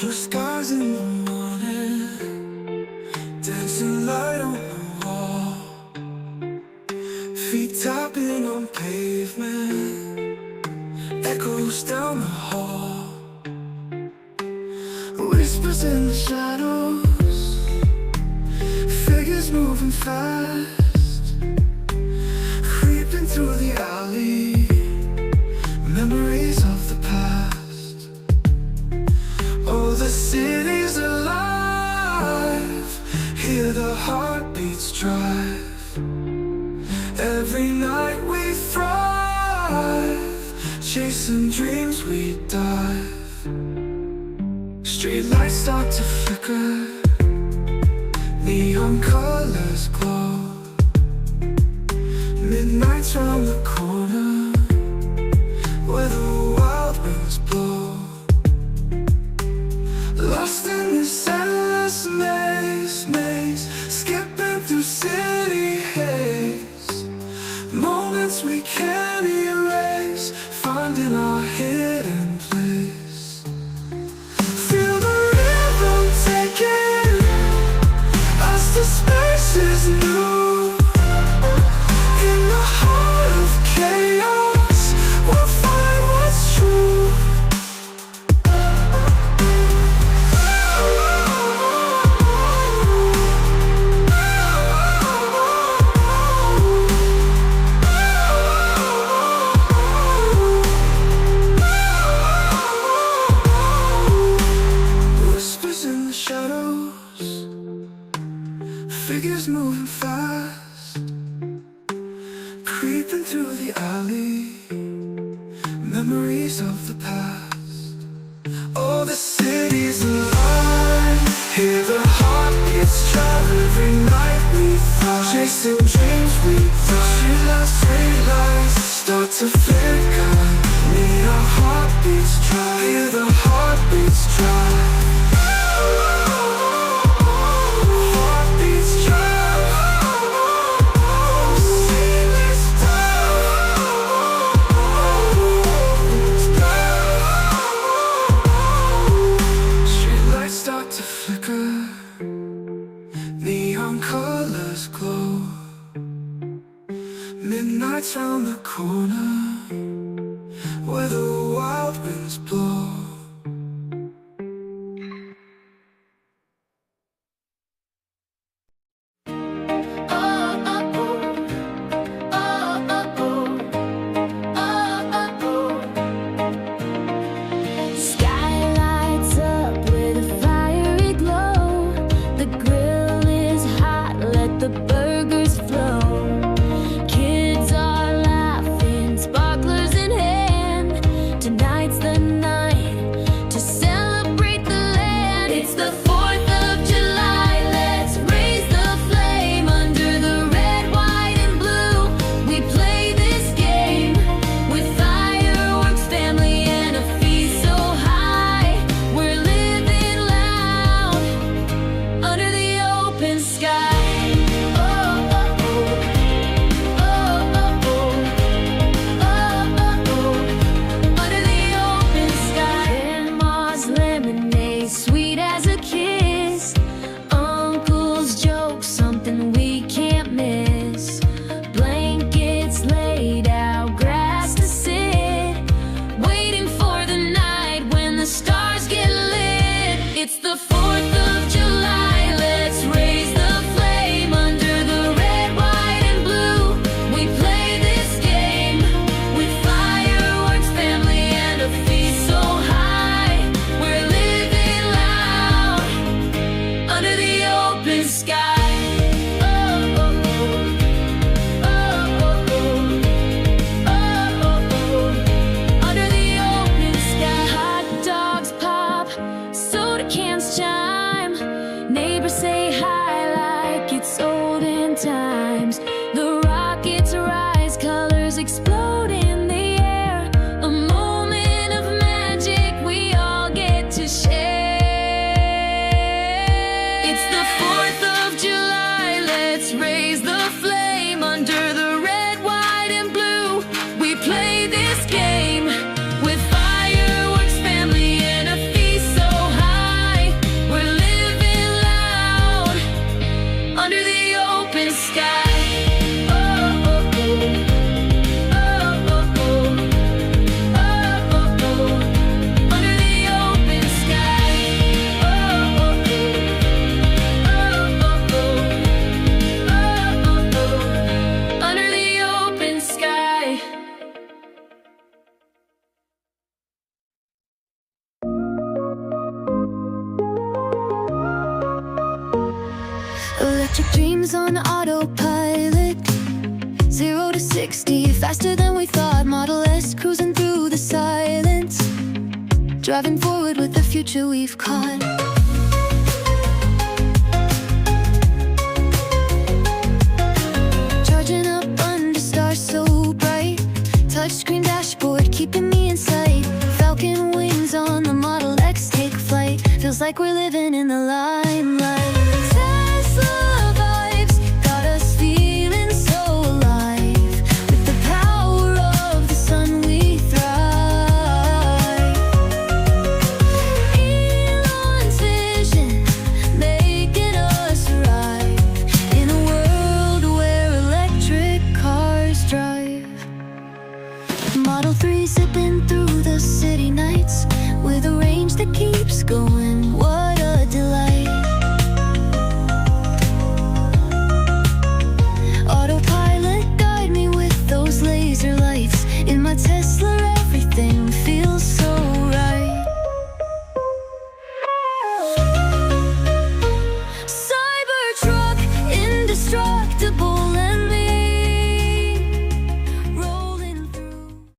Blue skies in the morning, dancing light on the wall, feet tapping on pavement, echoes down the hall, whispers in the shadows, figures moving fast, creeping through the alley, memories of the past. Oh, the city's alive, hear the heartbeats drive. Every night we thrive, chasing dreams we dive. Street lights start to flicker, neon colors glow. Midnight's round the corner, where the wild winds blow. Lost in this endless maze, skipping through city haze. Moments we can't erase, finding our hidden place. Feel the rhythm taking us to spaces new. In the heart of chaos, we'll find what's true. Figures moving fast, creeping through the alley, memories of the past. Oh, the city's alive, hear the heartbeats drive. Every night we thrive, chasing dreams we dive. Street lights start to flicker, need our heartbeats drive. Hear the heartbeats drive. Midnight's round the corner, where the wild winds blow. Skylights up with a fiery glow. The grill is hot, let the burgers flow. Kids are laughing, sparklers in hand. Tonight's the night to celebrate the land. It's the 4th of July, let's raise the flame. Under the red, white, and blue, we play this game. With fireworks, family, and a feast so high. We're living loud, under the open sky. Oh, oh, oh. Oh, oh, oh. Oh, oh, oh. Under the open sky. Grandma's lemonade, sweet as a kiss. Uncle's joke, something we can't miss. Blankets laid out, grass to sit. Waiting for the night when the stars get lit. It's the 4th of July, let's raise the flame. Under the red, white, and blue, we play this game. With fireworks, family, and a feast so high. We're living loud, under the open sky. Oh, oh, oh. Oh, oh, oh. Oh, oh, oh. Under the open sky. Hot dogs pop, soda cans chime. Neighbors say hi like it's olden times. The rockets rise, colors explode in the air. A moment of magic we all get to share. It's the 4th of July, let's raise the flame. Under the red, white, and blue, we play this game. With fireworks, family, and a feast so high. wings on autopilot. 0 to 60, faster than we thought. Model S cruising through the silence, driving forward with the future we've caught. Charging up under stars so bright, touchscreen dashboard keeping me in sight. Falcon wings on the Model X take flight, feels like we're living in the limelight.